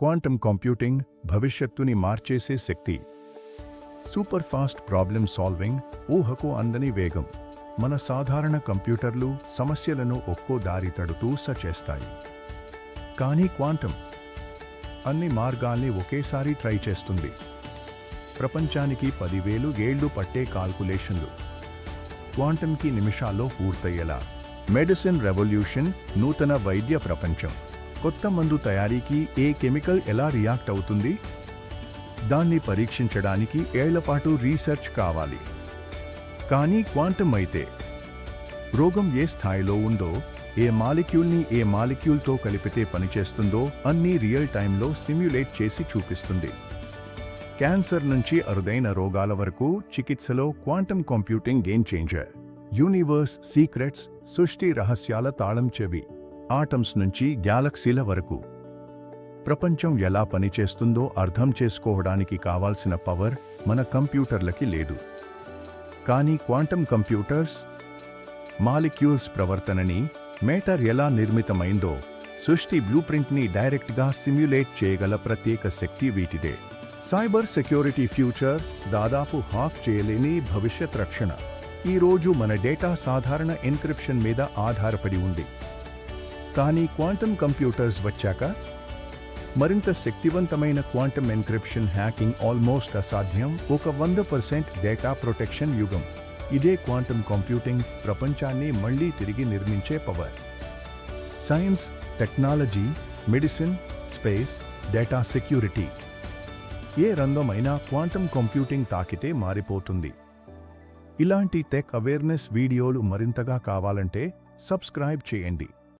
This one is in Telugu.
క్వాంటమ్ కంప్యూటింగ్ భవిష్యత్తుని మార్చేసే శక్తి. సూపర్ ఫాస్ట్ ప్రాబ్లమ్ సాల్వింగ్, ఊహకు అందని వేగం. మన సాధారణ కంప్యూటర్లు సమస్యలను ఒక్కో దారి తడుతూ చేస్తాయి. కానీ క్వాంటమ్ అన్ని మార్గాల్ని ఒకేసారి ట్రై చేస్తుంది. ప్రపంచానికి 10,000 ఏళ్లు పట్టే కాల్కులేషన్లు క్వాంటమ్కి నిమిషాల్లో పూర్తయ్యేలా. మెడిసిన్ రెవల్యూషన్, నూతన వైద్య ప్రపంచం. కొత్త మందు తయారీకి ఏ కెమికల్ ఎలా రియాక్ట్ అవుతుంది, దాన్ని పరీక్షించడానికి ఏళ్లపాటు రీసెర్చ్ కావాలి. కానీ క్వాంటమ్ అయితే రోగం ఏ స్థాయిలో ఉందో, ఏ మాలిక్యూల్ని ఏ మాలిక్యూల్తో కలిపితే పనిచేస్తుందో అన్నీ రియల్ టైంలో సిమ్యులేట్ చేసి చూపిస్తుంది. క్యాన్సర్ నుంచి అరుదైన రోగాల వరకు చికిత్సలో quantum computing game changer. Universe secrets, సృష్టి రహస్యాల తాళం చెవి. ఆటమ్స్ నుంచి గ్యాలక్సీల వరకు ప్రపంచం ఎలా పనిచేస్తుందో అర్థం చేసుకోవడానికి కావాల్సిన పవర్ మన కంప్యూటర్లకి లేదు. కానీ క్వాంటమ్ కంప్యూటర్స్ మాలిక్యూల్స్ ప్రవర్తనని, మేటర్ ఎలా నిర్మితమైందో, సృష్టి బ్లూప్రింట్ని డైరెక్ట్గా సిమ్యులేట్ చేయగల ప్రత్యేక శక్తి వీటిదే. సైబర్ సెక్యూరిటీ ఫ్యూచర్, దాదాపు హాక్ చేయలేని భవిష్యత్ రక్షణ. ఈరోజు మన డేటా సాధారణ ఎన్క్రిప్షన్ మీద ఆధారపడి ఉంది. కానీ క్వాంటమ్ కంప్యూటర్స్ వచ్చాక మరింత శక్తివంతమైన క్వాంటమ్ ఎన్క్రిప్షన్, హ్యాకింగ్ ఆల్మోస్ట్ అసాధ్యం. ఒక 100% డేటా ప్రొటెక్షన్ యుగం. ఇదే క్వాంటమ్ కంప్యూటింగ్ ప్రపంచాన్ని మళ్లీ తిరిగి నిర్మించే power. Science, technology, medicine, space, data security, ఏ రంగమైనా క్వాంటమ్ కంప్యూటింగ్ తాకితే మారిపోతుంది. ఇలాంటి టెక్ అవేర్నెస్ వీడియోలు మరింతగా కావాలంటే సబ్స్క్రైబ్ చేయండి.